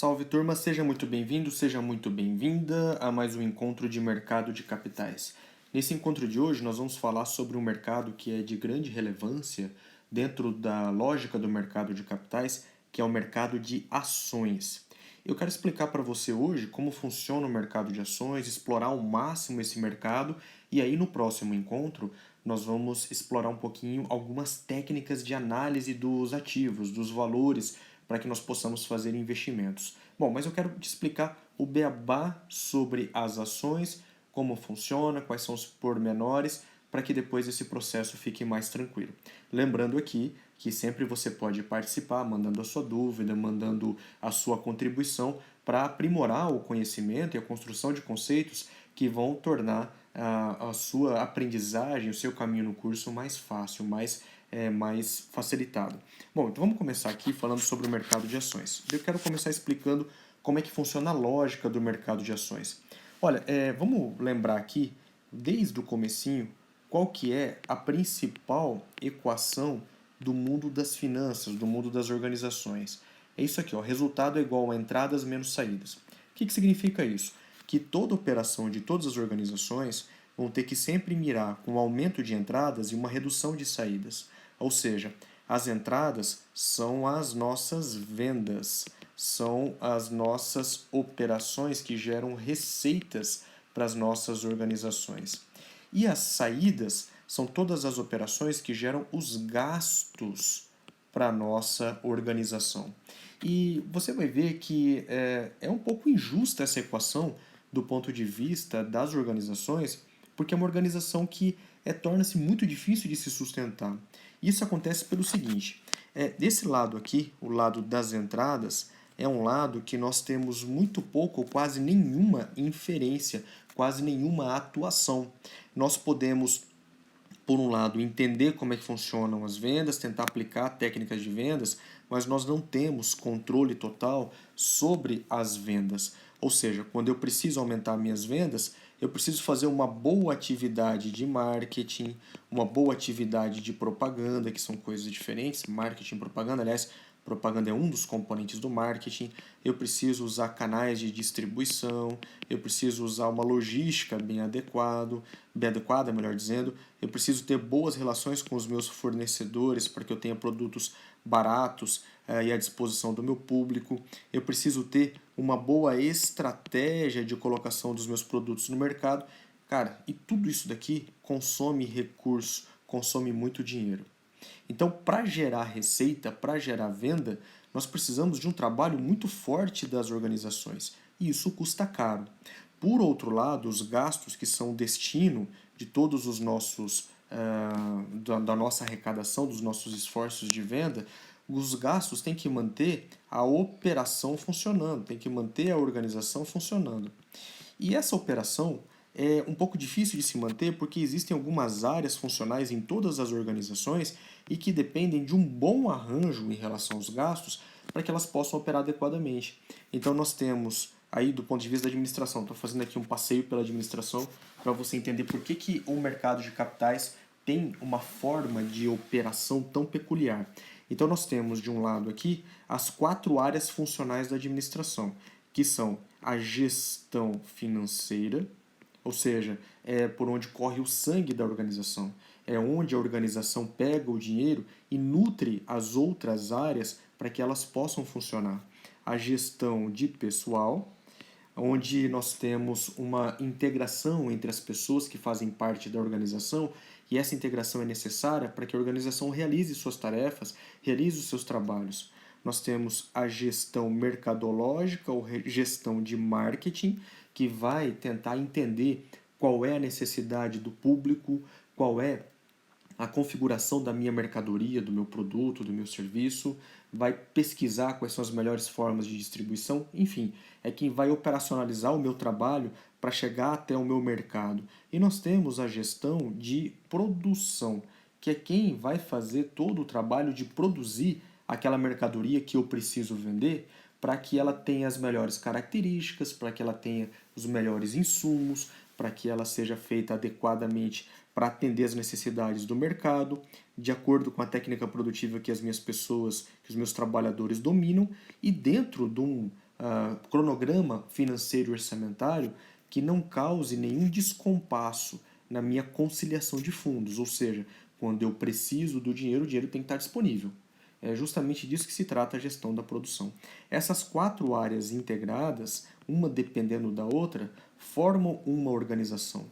Salve turma, seja muito bem-vindo, seja muito bem-vinda a mais um encontro de mercado de capitais. Nesse encontro de hoje nós vamos falar sobre um mercado que é de grande relevância dentro da lógica do mercado de capitais, que é o mercado de ações. Eu quero explicar para você hoje como funciona o mercado de ações, explorar ao máximo esse mercado e aí no próximo encontro nós vamos explorar um pouquinho algumas técnicas de análise dos ativos, dos valores, para que nós possamos fazer investimentos. Bom, mas eu quero te explicar o beabá sobre as ações, como funciona, quais são os pormenores, para que depois esse processo fique mais tranquilo. Lembrando aqui que sempre você pode participar, mandando a sua dúvida, mandando a sua contribuição para aprimorar o conhecimento e a construção de conceitos que vão tornar a sua aprendizagem, o seu caminho no curso mais fácil, mais facilitado. Bom, então vamos começar aqui falando sobre o mercado de ações. Eu quero começar explicando como é que funciona a lógica do mercado de ações. Olha, vamos lembrar aqui, desde o comecinho, qual que é a principal equação do mundo das finanças, do mundo das organizações. É isso aqui, ó, resultado é igual a entradas menos saídas. O que significa isso? Que toda operação de todas as organizações vão ter que sempre mirar com um aumento de entradas e uma redução de saídas. Ou seja, as entradas são as nossas vendas, são as nossas operações que geram receitas para as nossas organizações. E as saídas são todas as operações que geram os gastos para a nossa organização. E você vai ver que é um pouco injusta essa equação do ponto de vista das organizações, porque é uma organização que torna-se muito difícil de se sustentar. Isso acontece pelo seguinte, desse lado aqui, o lado das entradas, é um lado que nós temos muito pouco ou quase nenhuma inferência, quase nenhuma atuação. Nós podemos, por um lado, entender como é que funcionam as vendas, tentar aplicar técnicas de vendas, mas nós não temos controle total sobre as vendas. Ou seja, quando eu preciso aumentar minhas vendas, eu preciso fazer uma boa atividade de marketing, uma boa atividade de propaganda, que são coisas diferentes. Marketing e propaganda, aliás, propaganda é um dos componentes do marketing. Eu preciso usar canais de distribuição, eu preciso usar uma logística bem adequada, melhor dizendo. Eu preciso ter boas relações com os meus fornecedores para que eu tenha produtos baratos e à disposição do meu público. Eu preciso ter uma boa estratégia de colocação dos meus produtos no mercado. Cara, e tudo isso daqui consome recurso, consome muito dinheiro. Então, para gerar receita, para gerar venda, nós precisamos de um trabalho muito forte das organizações. E isso custa caro. Por outro lado, os gastos que são o destino de todos os nossos da nossa arrecadação, dos nossos esforços de venda, os gastos têm que manter a operação funcionando, tem que manter a organização funcionando. E essa operação é um pouco difícil de se manter porque existem algumas áreas funcionais em todas as organizações e que dependem de um bom arranjo em relação aos gastos para que elas possam operar adequadamente. Então nós temos aí do ponto de vista da administração, estou fazendo aqui um passeio pela administração para você entender por que o mercado de capitais tem uma forma de operação tão peculiar. Então nós temos de um lado aqui as 4 áreas funcionais da administração, que são a gestão financeira, ou seja, é por onde corre o sangue da organização, é onde a organização pega o dinheiro e nutre as outras áreas para que elas possam funcionar. A gestão de pessoal, onde nós temos uma integração entre as pessoas que fazem parte da organização, e essa integração é necessária para que a organização realize suas tarefas, realize os seus trabalhos. Nós temos a gestão mercadológica ou gestão de marketing, que vai tentar entender qual é a necessidade do público, qual é a configuração da minha mercadoria, do meu produto, do meu serviço, vai pesquisar quais são as melhores formas de distribuição, enfim, é quem vai operacionalizar o meu trabalho para chegar até o meu mercado. E nós temos a gestão de produção, que é quem vai fazer todo o trabalho de produzir aquela mercadoria que eu preciso vender para que ela tenha as melhores características, para que ela tenha os melhores insumos, para que ela seja feita adequadamente para atender as necessidades do mercado, de acordo com a técnica produtiva que as minhas pessoas, que os meus trabalhadores dominam, e dentro cronograma financeiro e orçamentário que não cause nenhum descompasso na minha conciliação de fundos, ou seja, quando eu preciso do dinheiro, o dinheiro tem que estar disponível. É justamente disso que se trata a gestão da produção. Essas 4 áreas integradas, uma dependendo da outra, formam uma organização.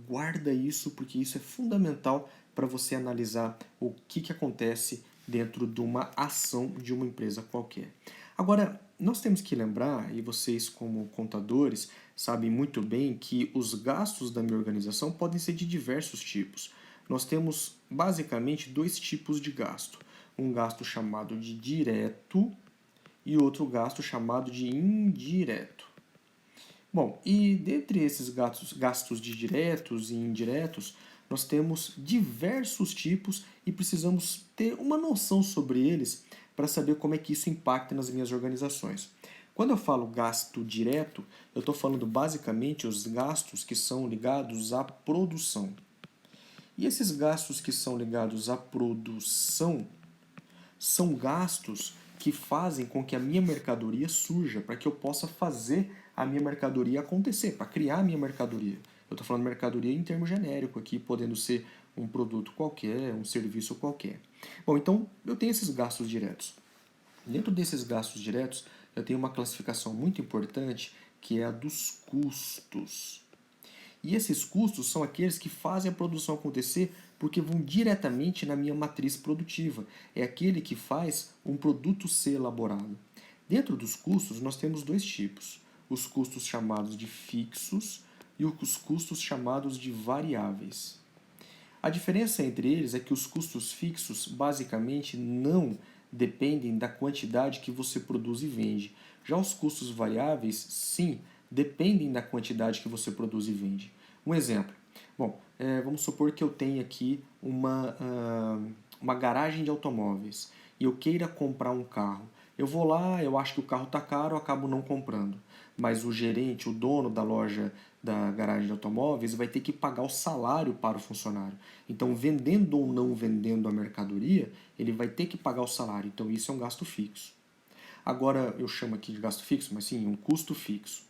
Guarda isso porque isso é fundamental para você analisar o que acontece dentro de uma ação de uma empresa qualquer. Agora, nós temos que lembrar, e vocês como contadores sabem muito bem, que os gastos da minha organização podem ser de diversos tipos. Nós temos basicamente 2 tipos de gasto. Um gasto chamado de direto e outro gasto chamado de indireto. Bom, e dentre esses gastos de diretos e indiretos, nós temos diversos tipos e precisamos ter uma noção sobre eles para saber como é que isso impacta nas minhas organizações. Quando eu falo gasto direto, eu estou falando basicamente os gastos que são ligados à produção. E esses gastos que são ligados à produção são gastos que fazem com que a minha mercadoria surja, para que eu possa fazer a minha mercadoria acontecer, para criar a minha mercadoria. Eu estou falando mercadoria em termo genérico aqui, podendo ser um produto qualquer, um serviço qualquer. Bom, então eu tenho esses gastos diretos. Dentro desses gastos diretos, eu tenho uma classificação muito importante que é a dos custos. E esses custos são aqueles que fazem a produção acontecer porque vão diretamente na minha matriz produtiva. É aquele que faz um produto ser elaborado. Dentro dos custos, nós temos 2 tipos. Os custos chamados de fixos e os custos chamados de variáveis. A diferença entre eles é que os custos fixos basicamente não dependem da quantidade que você produz e vende. Já os custos variáveis, sim, dependem da quantidade que você produz e vende. Um exemplo. Bom, vamos supor que eu tenha aqui uma garagem de automóveis e eu queira comprar um carro. Eu vou lá, eu acho que o carro está caro, eu acabo não comprando. Mas o gerente, o dono da loja da garagem de automóveis vai ter que pagar o salário para o funcionário. Então, vendendo ou não vendendo a mercadoria, ele vai ter que pagar o salário. Então, isso é um gasto fixo. Agora, eu chamo aqui de gasto fixo, mas sim, um custo fixo.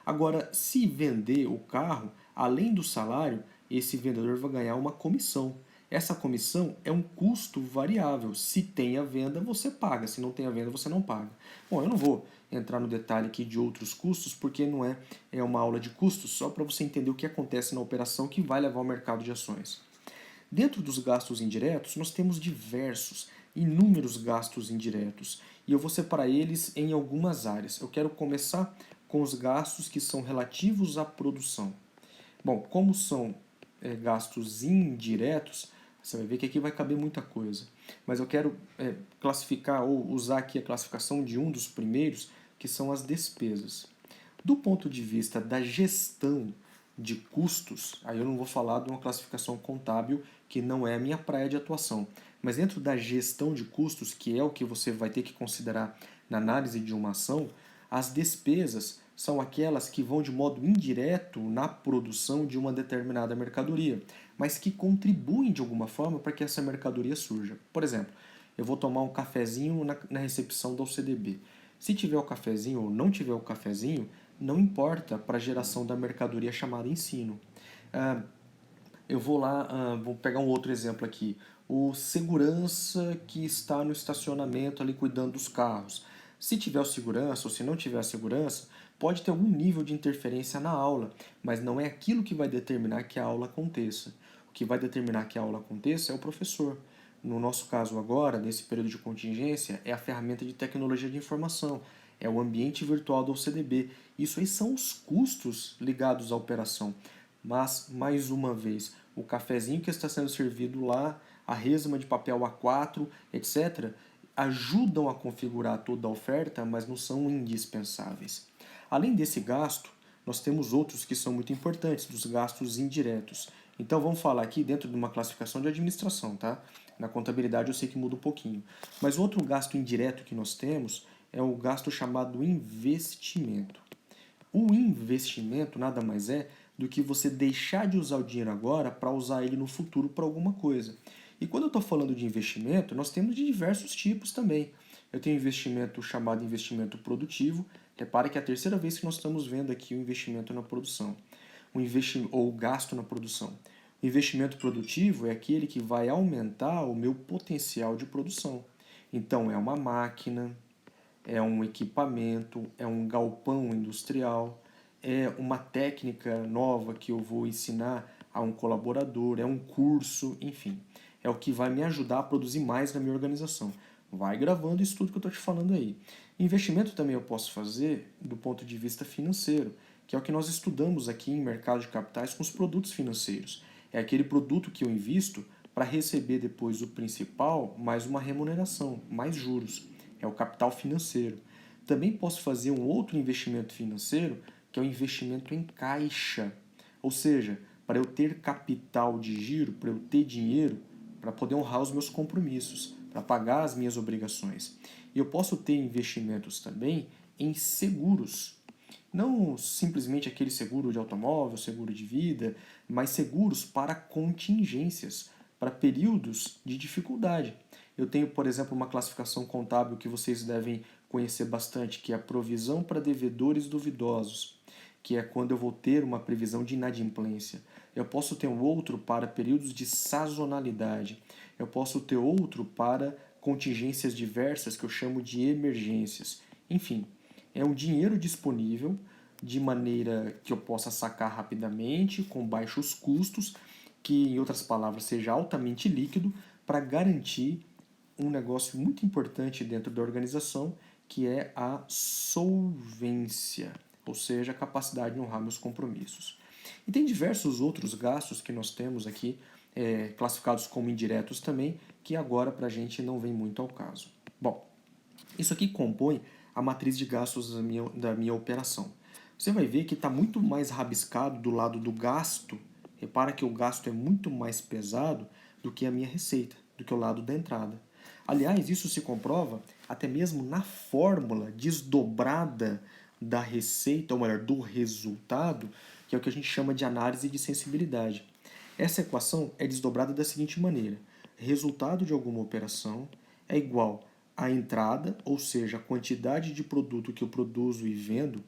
Agora, se vender o carro, além do salário, esse vendedor vai ganhar uma comissão. Essa comissão é um custo variável. Se tem a venda, você paga. Se não tem a venda, você não paga. Bom, eu não vou entrar no detalhe aqui de outros custos, porque não é uma aula de custos, só para você entender o que acontece na operação que vai levar ao mercado de ações. Dentro dos gastos indiretos, nós temos diversos, inúmeros gastos indiretos, e eu vou separar eles em algumas áreas. Eu quero começar com os gastos que são relativos à produção. Bom, como são gastos indiretos, você vai ver que aqui vai caber muita coisa. Mas eu quero classificar ou usar aqui a classificação de um dos primeiros, que são as despesas. Do ponto de vista da gestão de custos, aí eu não vou falar de uma classificação contábil que não é a minha praia de atuação, mas dentro da gestão de custos, que é o que você vai ter que considerar na análise de uma ação, as despesas são aquelas que vão de modo indireto na produção de uma determinada mercadoria, mas que contribuem de alguma forma para que essa mercadoria surja. Por exemplo, eu vou tomar um cafezinho na recepção da UCDB. Se tiver o cafezinho ou não tiver o cafezinho, não importa para a geração da mercadoria chamada ensino. Eu vou lá, vou pegar um outro exemplo aqui. O segurança que está no estacionamento ali cuidando dos carros. Se tiver o segurança ou se não tiver a segurança, pode ter algum nível de interferência na aula, mas não é aquilo que vai determinar que a aula aconteça. O que vai determinar que a aula aconteça é o professor. No nosso caso agora, nesse período de contingência, é a ferramenta de tecnologia de informação, é o ambiente virtual do OCDB. Isso aí são os custos ligados à operação. Mas, mais uma vez, o cafezinho que está sendo servido lá, a resma de papel A4, etc., ajudam a configurar toda a oferta, mas não são indispensáveis. Além desse gasto, nós temos outros que são muito importantes, dos gastos indiretos. Então vamos falar aqui dentro de uma classificação de administração, tá? Na contabilidade eu sei que muda um pouquinho. Mas outro gasto indireto que nós temos é o gasto chamado investimento. O investimento nada mais é do que você deixar de usar o dinheiro agora para usar ele no futuro para alguma coisa. E quando eu estou falando de investimento, nós temos de diversos tipos também. Eu tenho investimento chamado investimento produtivo. Repare que é a terceira vez que nós estamos vendo aqui o investimento na produção, ou o gasto na produção. O investimento produtivo é aquele que vai aumentar o meu potencial de produção. Então, é uma máquina, é um equipamento, é um galpão industrial, é uma técnica nova que eu vou ensinar a um colaborador, é um curso, enfim. É o que vai me ajudar a produzir mais na minha organização. Vai gravando isso tudo que eu estou te falando aí. Investimento também eu posso fazer do ponto de vista financeiro, que é o que nós estudamos aqui em mercado de capitais com os produtos financeiros. É aquele produto que eu invisto para receber depois o principal mais uma remuneração, mais juros. É o capital financeiro. Também posso fazer um outro investimento financeiro, que é o investimento em caixa. Ou seja, para eu ter capital de giro, para eu ter dinheiro, para poder honrar os meus compromissos, para pagar as minhas obrigações. E eu posso ter investimentos também em seguros. Não simplesmente aquele seguro de automóvel, seguro de vida, mas seguros para contingências, para períodos de dificuldade. Eu tenho, por exemplo, uma classificação contábil que vocês devem conhecer bastante, que é a provisão para devedores duvidosos, que é quando eu vou ter uma previsão de inadimplência. Eu posso ter um outro para períodos de sazonalidade. Eu posso ter outro para contingências diversas, que eu chamo de emergências. Enfim, é um dinheiro disponível de maneira que eu possa sacar rapidamente, com baixos custos, que, em outras palavras, seja altamente líquido, para garantir um negócio muito importante dentro da organização, que é a solvência, ou seja, a capacidade de honrar meus compromissos. E tem diversos outros gastos que nós temos aqui, classificados como indiretos também, que agora para a gente não vem muito ao caso. Bom, isso aqui compõe a matriz de gastos da minha operação. Você vai ver que está muito mais rabiscado do lado do gasto. Repara que o gasto é muito mais pesado do que a minha receita, do que o lado da entrada. Aliás, isso se comprova até mesmo na fórmula desdobrada da receita, ou melhor, do resultado, que é o que a gente chama de análise de sensibilidade. Essa equação é desdobrada da seguinte maneira: resultado de alguma operação é igual à entrada, ou seja, a quantidade de produto que eu produzo e vendo,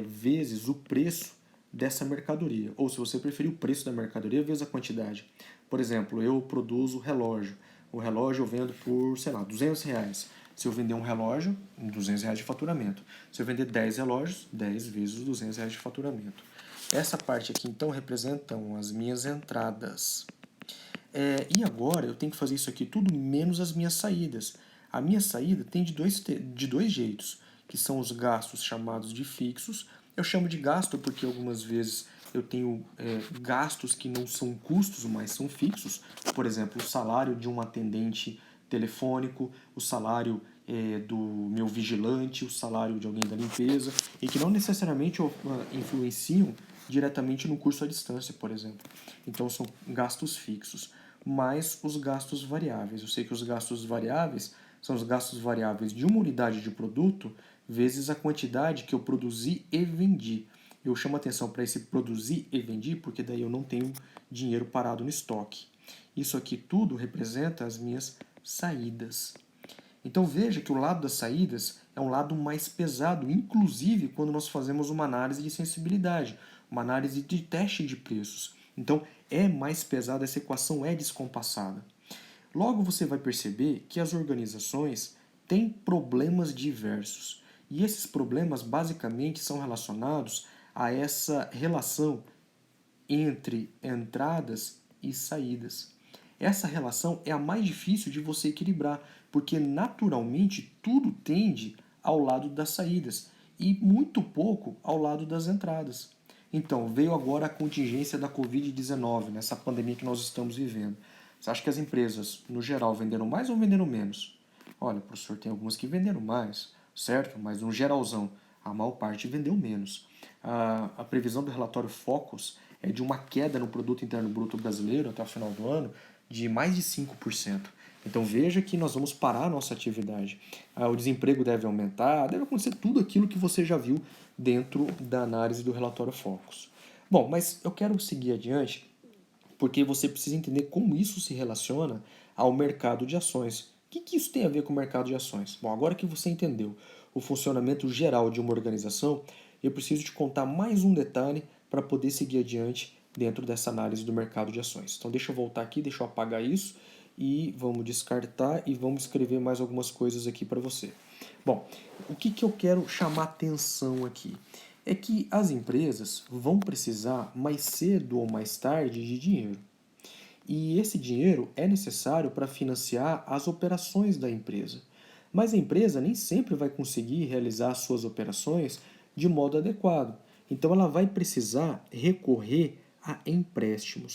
vezes o preço dessa mercadoria. Ou, se você preferir, o preço da mercadoria vezes a quantidade. Por exemplo, eu produzo relógio. O relógio eu vendo por, sei lá, R$ 200. Se eu vender um relógio, R$ 200 de faturamento. Se eu vender 10 relógios, 10 vezes os R$ 200 de faturamento. Essa parte aqui, então, representam as minhas entradas. E agora eu tenho que fazer isso aqui tudo menos as minhas saídas. A minha saída tem de dois jeitos, que são os gastos chamados de fixos. Eu chamo de gasto porque algumas vezes eu tenho gastos que não são custos, mas são fixos. Por exemplo, o salário de um atendente telefônico, o salário do meu vigilante, o salário de alguém da limpeza, e que não necessariamente influenciam diretamente no curso à distância, por exemplo. Então são gastos fixos, mais os gastos variáveis. Eu sei que os gastos variáveis são os gastos variáveis de uma unidade de produto vezes a quantidade que eu produzi e vendi. Eu chamo atenção para esse produzir e vendi porque daí eu não tenho dinheiro parado no estoque. Isso aqui tudo representa as minhas saídas. Então veja que o lado das saídas é um lado mais pesado, inclusive quando nós fazemos uma análise de sensibilidade, uma análise de teste de preços. Então é mais pesada, essa equação é descompassada. Logo você vai perceber que as organizações têm problemas diversos. E esses problemas basicamente são relacionados a essa relação entre entradas e saídas. Essa relação é a mais difícil de você equilibrar, porque naturalmente tudo tende ao lado das saídas e muito pouco ao lado das entradas. Então, veio agora a contingência da Covid-19, nessa pandemia que nós estamos vivendo. Você acha que as empresas, no geral, venderam mais ou venderam menos? Olha, professor, tem algumas que venderam mais, certo? Mas no geralzão, a maior parte vendeu menos. A previsão do relatório Focus é de uma queda no produto interno bruto brasileiro até o final do ano de mais de 5%. Então veja que nós vamos parar a nossa atividade. O desemprego deve aumentar, deve acontecer tudo aquilo que você já viu dentro da análise do relatório Focus. Bom, mas eu quero seguir adiante porque você precisa entender como isso se relaciona ao mercado de ações, que isso tem a ver com o mercado de ações? Bom, agora que você entendeu o funcionamento geral de uma organização, eu preciso te contar mais um detalhe para poder seguir adiante dentro dessa análise do mercado de ações. Então deixa eu voltar aqui, deixa eu apagar isso e vamos descartar e vamos escrever mais algumas coisas aqui para você. Bom, o que eu quero chamar atenção aqui? É que as empresas vão precisar mais cedo ou mais tarde de dinheiro. E esse dinheiro é necessário para financiar as operações da empresa. Mas a empresa nem sempre vai conseguir realizar suas operações de modo adequado. Então ela vai precisar recorrer a empréstimos.